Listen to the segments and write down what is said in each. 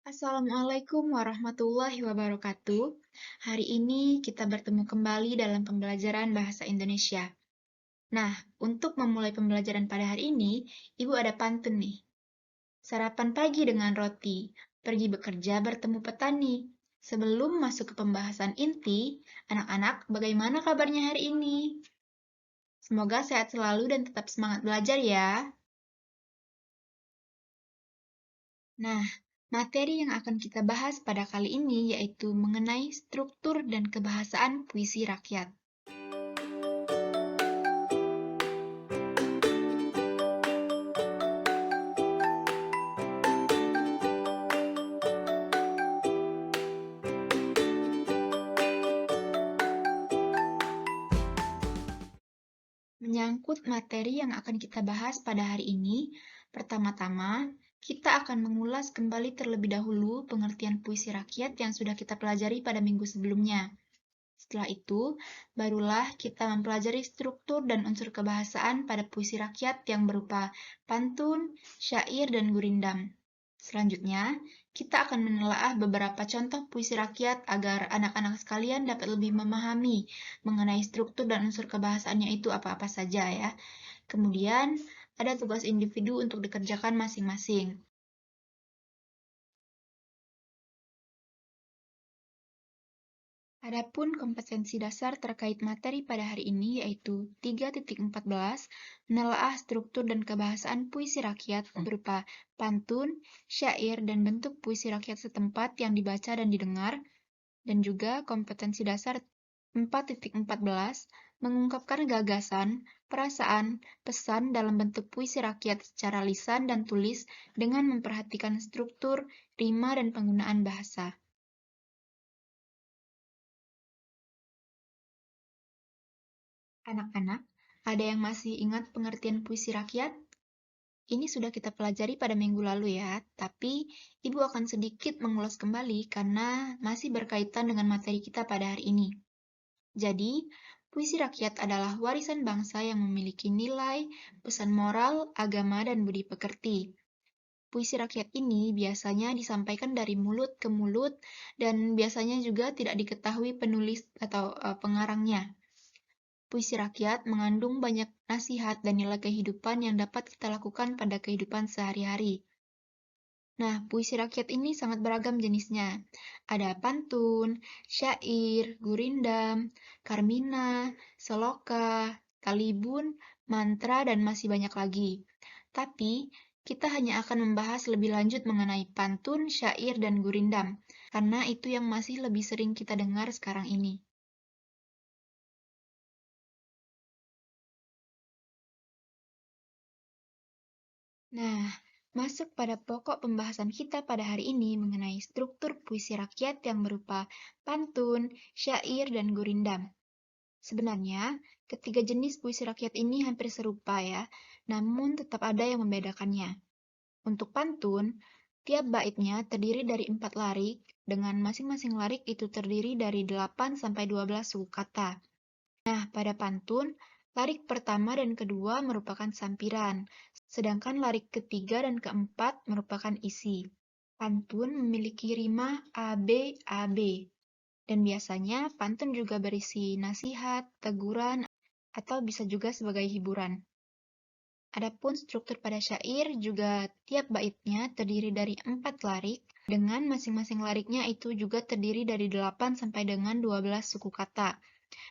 Assalamualaikum warahmatullahi wabarakatuh. Hari ini kita bertemu kembali dalam pembelajaran bahasa Indonesia. Nah, untuk memulai pembelajaran pada hari ini, Ibu ada pantun nih. Sarapan pagi dengan roti, pergi bekerja bertemu petani. Sebelum masuk ke pembahasan inti, anak-anak bagaimana kabarnya hari ini? Semoga sehat selalu dan tetap semangat belajar ya. Nah, materi yang akan kita bahas pada kali ini yaitu mengenai struktur dan kebahasaan puisi rakyat. Menyangkut materi yang akan kita bahas pada hari ini, pertama-tama kita akan mengulas kembali terlebih dahulu pengertian puisi rakyat yang sudah kita pelajari pada minggu sebelumnya. Setelah itu, barulah kita mempelajari struktur dan unsur kebahasaan pada puisi rakyat yang berupa pantun, syair, dan gurindam. Selanjutnya, kita akan menelaah beberapa contoh puisi rakyat agar anak-anak sekalian dapat lebih memahami mengenai struktur dan unsur kebahasaannya itu apa-apa saja ya. Kemudian, ada tugas individu untuk dikerjakan masing-masing. Adapun kompetensi dasar terkait materi pada hari ini yaitu 3.14 menelaah struktur dan kebahasaan puisi rakyat berupa pantun, syair, dan bentuk puisi rakyat setempat yang dibaca dan didengar, dan juga kompetensi dasar 4.14 mengungkapkan gagasan, perasaan, pesan dalam bentuk puisi rakyat secara lisan dan tulis dengan memperhatikan struktur, rima, dan penggunaan bahasa. Anak-anak, ada yang masih ingat pengertian puisi rakyat? Ini sudah kita pelajari pada minggu lalu ya, tapi Ibu akan sedikit mengulas kembali karena masih berkaitan dengan materi kita pada hari ini. Jadi, puisi rakyat adalah warisan bangsa yang memiliki nilai, pesan moral, agama, dan budi pekerti. Puisi rakyat ini biasanya disampaikan dari mulut ke mulut dan biasanya juga tidak diketahui penulis atau pengarangnya. Puisi rakyat mengandung banyak nasihat dan nilai kehidupan yang dapat kita lakukan pada kehidupan sehari-hari. Nah, puisi rakyat ini sangat beragam jenisnya. Ada pantun, syair, gurindam, karmina, seloka, talibun, mantra, dan masih banyak lagi. Tapi, kita hanya akan membahas lebih lanjut mengenai pantun, syair, dan gurindam, karena itu yang masih lebih sering kita dengar sekarang ini. Nah, masuk pada pokok pembahasan kita pada hari ini mengenai struktur puisi rakyat yang berupa pantun, syair, dan gurindam. Sebenarnya, ketiga jenis puisi rakyat ini hampir serupa ya, namun tetap ada yang membedakannya. Untuk pantun, tiap baitnya terdiri dari 4 larik, dengan masing-masing larik itu terdiri dari 8-12 suku kata. Nah, pada pantun, larik pertama dan kedua merupakan sampiran, sedangkan larik ketiga dan keempat merupakan isi. Pantun memiliki rima AB, AB, dan biasanya pantun juga berisi nasihat, teguran, atau bisa juga sebagai hiburan. Adapun struktur pada syair juga tiap baitnya terdiri dari 4 larik, dengan masing-masing lariknya itu juga terdiri dari 8 sampai dengan 12 suku kata.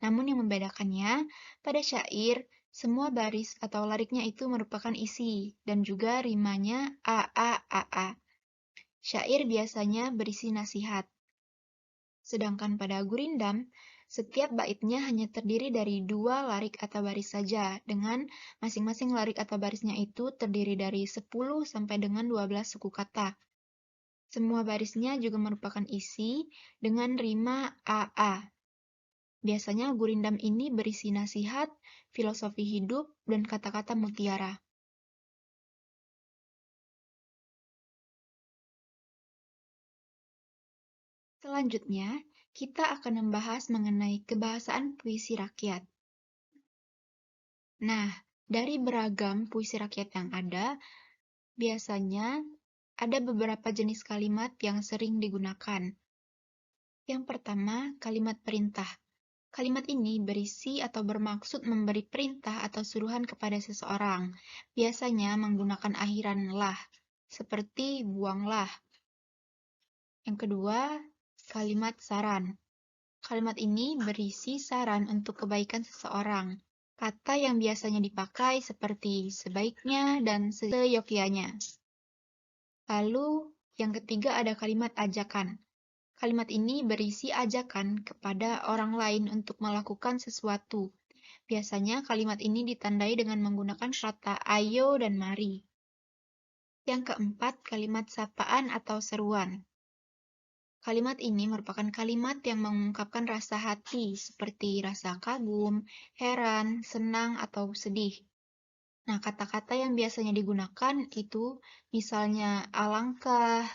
Namun yang membedakannya, pada syair, semua baris atau lariknya itu merupakan isi, dan juga rimanya a. Syair biasanya berisi nasihat. Sedangkan pada gurindam, setiap baitnya hanya terdiri dari 2 larik atau baris saja, dengan masing-masing larik atau barisnya itu terdiri dari 10 sampai dengan 12 suku kata. Semua barisnya juga merupakan isi dengan rima a. Biasanya gurindam ini berisi nasihat, filosofi hidup, dan kata-kata mutiara. Selanjutnya, kita akan membahas mengenai kebahasaan puisi rakyat. Nah, dari beragam puisi rakyat yang ada, biasanya Ada beberapa jenis kalimat yang sering digunakan. Yang pertama, kalimat perintah. Kalimat ini berisi atau bermaksud memberi perintah atau suruhan kepada seseorang, biasanya menggunakan akhiran lah, seperti buanglah. Yang kedua, kalimat saran. Kalimat ini berisi saran untuk kebaikan seseorang. Kata yang biasanya dipakai seperti sebaiknya dan seyogyanya. Lalu, yang ketiga ada kalimat ajakan. Kalimat ini berisi ajakan kepada orang lain untuk melakukan sesuatu. Biasanya kalimat ini ditandai dengan menggunakan kata ayo dan mari. Yang keempat, kalimat sapaan atau seruan. Kalimat ini merupakan kalimat yang mengungkapkan rasa hati, seperti rasa kagum, heran, senang, atau sedih. Nah, kata-kata yang biasanya digunakan itu misalnya alangkah,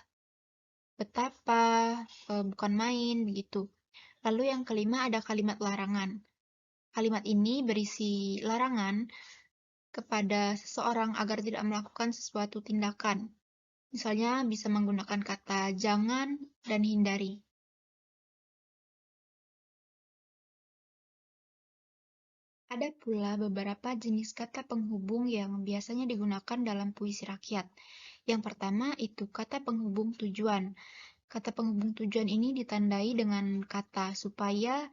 betapa, bukan main, begitu. Lalu yang kelima ada kalimat larangan. Kalimat ini berisi larangan kepada seseorang agar tidak melakukan sesuatu tindakan. Misalnya bisa menggunakan kata jangan dan hindari. Ada pula beberapa jenis kata penghubung yang biasanya digunakan dalam puisi rakyat. Yang pertama itu kata penghubung tujuan. Kata penghubung tujuan ini ditandai dengan kata supaya,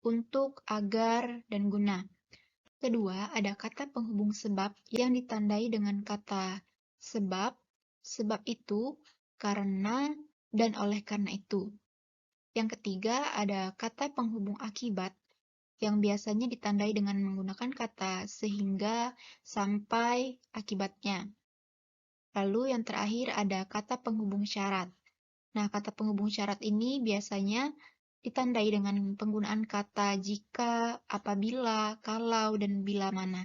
untuk, agar, dan guna. Kedua, ada kata penghubung sebab yang ditandai dengan kata sebab itu, karena, dan oleh karena itu. Yang ketiga, ada kata penghubung akibat yang biasanya ditandai dengan menggunakan kata sehingga, sampai, akibatnya. Lalu yang terakhir ada kata penghubung syarat. Nah, kata penghubung syarat ini biasanya ditandai dengan penggunaan kata jika, apabila, kalau, dan bila mana.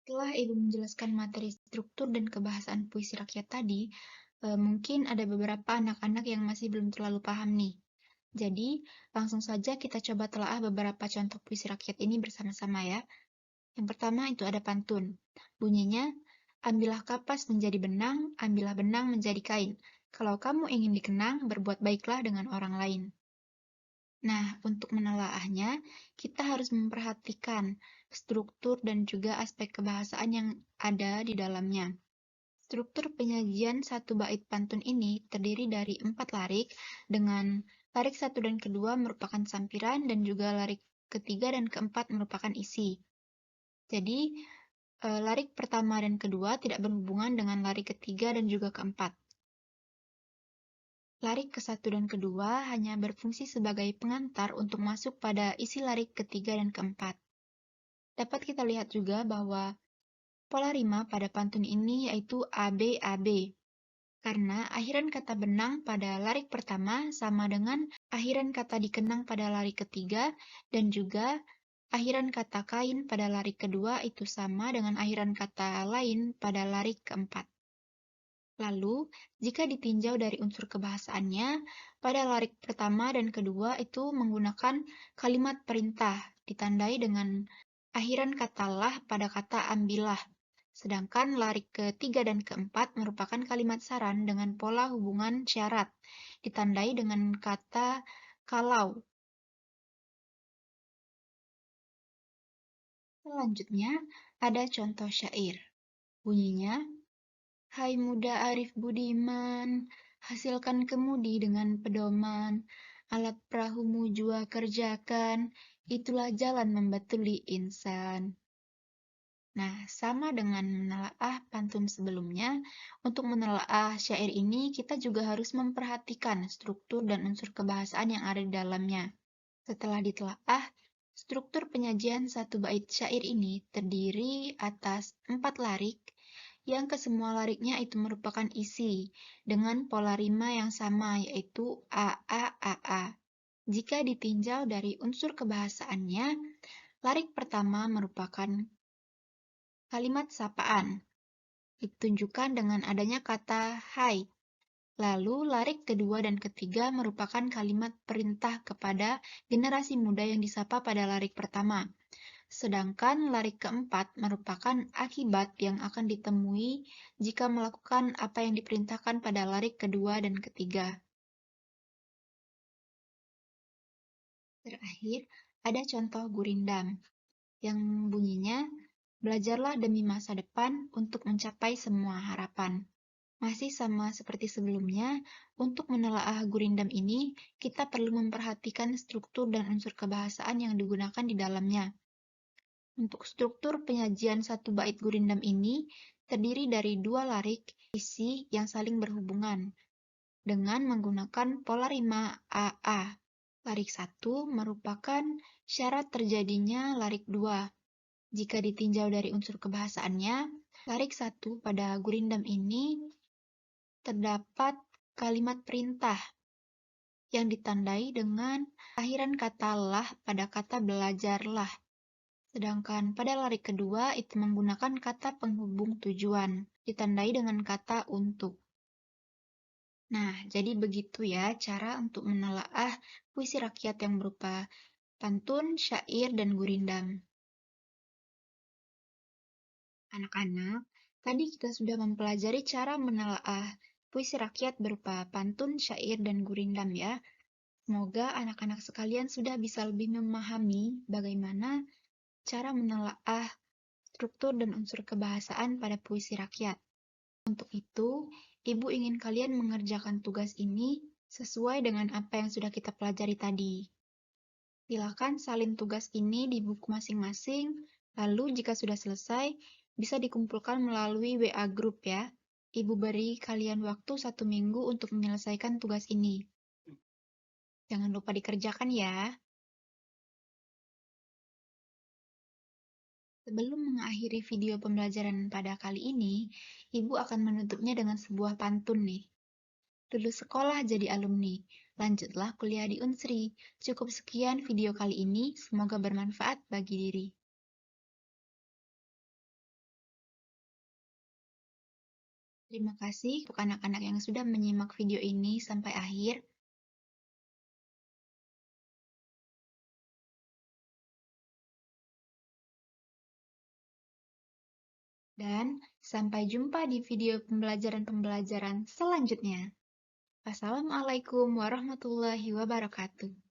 Setelah Ibu menjelaskan materi struktur dan kebahasaan puisi rakyat tadi, mungkin ada beberapa anak-anak yang masih belum terlalu paham nih. Jadi, langsung saja kita coba telaah beberapa contoh puisi rakyat ini bersama-sama ya. Yang pertama itu ada pantun. Bunyinya, ambillah kapas menjadi benang, ambillah benang menjadi kain. Kalau kamu ingin dikenang, berbuat baiklah dengan orang lain. Nah, untuk menelaahnya, kita harus memperhatikan struktur dan juga aspek kebahasaan yang ada di dalamnya. Struktur penyajian satu bait pantun ini terdiri dari 4 larik, dengan larik 1 dan kedua merupakan sampiran dan juga larik ketiga dan keempat merupakan isi. Jadi, larik pertama dan kedua tidak berhubungan dengan larik ketiga dan juga keempat. Larik ke-1 dan kedua hanya berfungsi sebagai pengantar untuk masuk pada isi larik ketiga dan keempat. Dapat kita lihat juga bahwa pola rima pada pantun ini yaitu AB-AB, karena akhiran kata benang pada larik pertama sama dengan akhiran kata dikenang pada larik ketiga, dan juga akhiran kata kain pada larik kedua itu sama dengan akhiran kata lain pada larik keempat. Lalu, jika ditinjau dari unsur kebahasaannya, pada larik pertama dan kedua itu menggunakan kalimat perintah, ditandai dengan akhiran kata lah pada kata ambillah. Sedangkan larik ketiga dan keempat merupakan kalimat saran dengan pola hubungan syarat, ditandai dengan kata kalau. Selanjutnya, ada contoh syair. Bunyinya, hai muda arif budiman, hasilkan kemudi dengan pedoman, alat perahumu jua kerjakan, itulah jalan membatuli insan. Nah, sama dengan menelaah pantun sebelumnya, untuk menelaah syair ini kita juga harus memperhatikan struktur dan unsur kebahasaan yang ada di dalamnya. Setelah ditelaah, struktur penyajian satu bait syair ini terdiri atas 4 larik, yang kesemua lariknya itu merupakan isi, dengan pola rima yang sama yaitu A-A-A-A. Jika ditinjau dari unsur kebahasaannya, larik pertama merupakan kalimat sapaan, ditunjukkan dengan adanya kata hai. Lalu, larik kedua dan ketiga merupakan kalimat perintah kepada generasi muda yang disapa pada larik pertama. Sedangkan lari keempat merupakan akibat yang akan ditemui jika melakukan apa yang diperintahkan pada lari kedua dan ketiga. Terakhir, ada contoh gurindam, yang bunyinya, belajarlah demi masa depan untuk mencapai semua harapan. Masih sama seperti sebelumnya, untuk menelaah gurindam ini, kita perlu memperhatikan struktur dan unsur kebahasaan yang digunakan di dalamnya. Untuk struktur penyajian satu bait gurindam ini terdiri dari dua larik isi yang saling berhubungan dengan menggunakan pola rima AA. Larik 1 merupakan syarat terjadinya larik 2. Jika ditinjau dari unsur kebahasaannya, larik 1 pada gurindam ini terdapat kalimat perintah yang ditandai dengan akhiran kata lah pada kata belajarlah. Sedangkan pada larik kedua itu menggunakan kata penghubung tujuan, ditandai dengan kata untuk. Nah, jadi begitu ya cara untuk menelaah puisi rakyat yang berupa pantun, syair, dan gurindam. Anak-anak, tadi kita sudah mempelajari cara menelaah puisi rakyat berupa pantun, syair, dan gurindam ya. Semoga anak-anak sekalian sudah bisa lebih memahami bagaimana cara menelaah struktur dan unsur kebahasaan pada puisi rakyat. Untuk itu, Ibu ingin kalian mengerjakan tugas ini sesuai dengan apa yang sudah kita pelajari tadi. Silakan salin tugas ini di buku masing-masing, lalu jika sudah selesai, bisa dikumpulkan melalui WA Group ya. Ibu beri kalian waktu 1 minggu untuk menyelesaikan tugas ini. Jangan lupa dikerjakan ya. Sebelum mengakhiri video pembelajaran pada kali ini, Ibu akan menutupnya dengan sebuah pantun nih. Lulus sekolah jadi alumni, lanjutlah kuliah di Unsri. Cukup sekian video kali ini, semoga bermanfaat bagi diri. Terima kasih untuk anak-anak yang sudah menyimak video ini sampai akhir. Dan sampai jumpa di video pembelajaran-pembelajaran selanjutnya. Wassalamualaikum warahmatullahi wabarakatuh.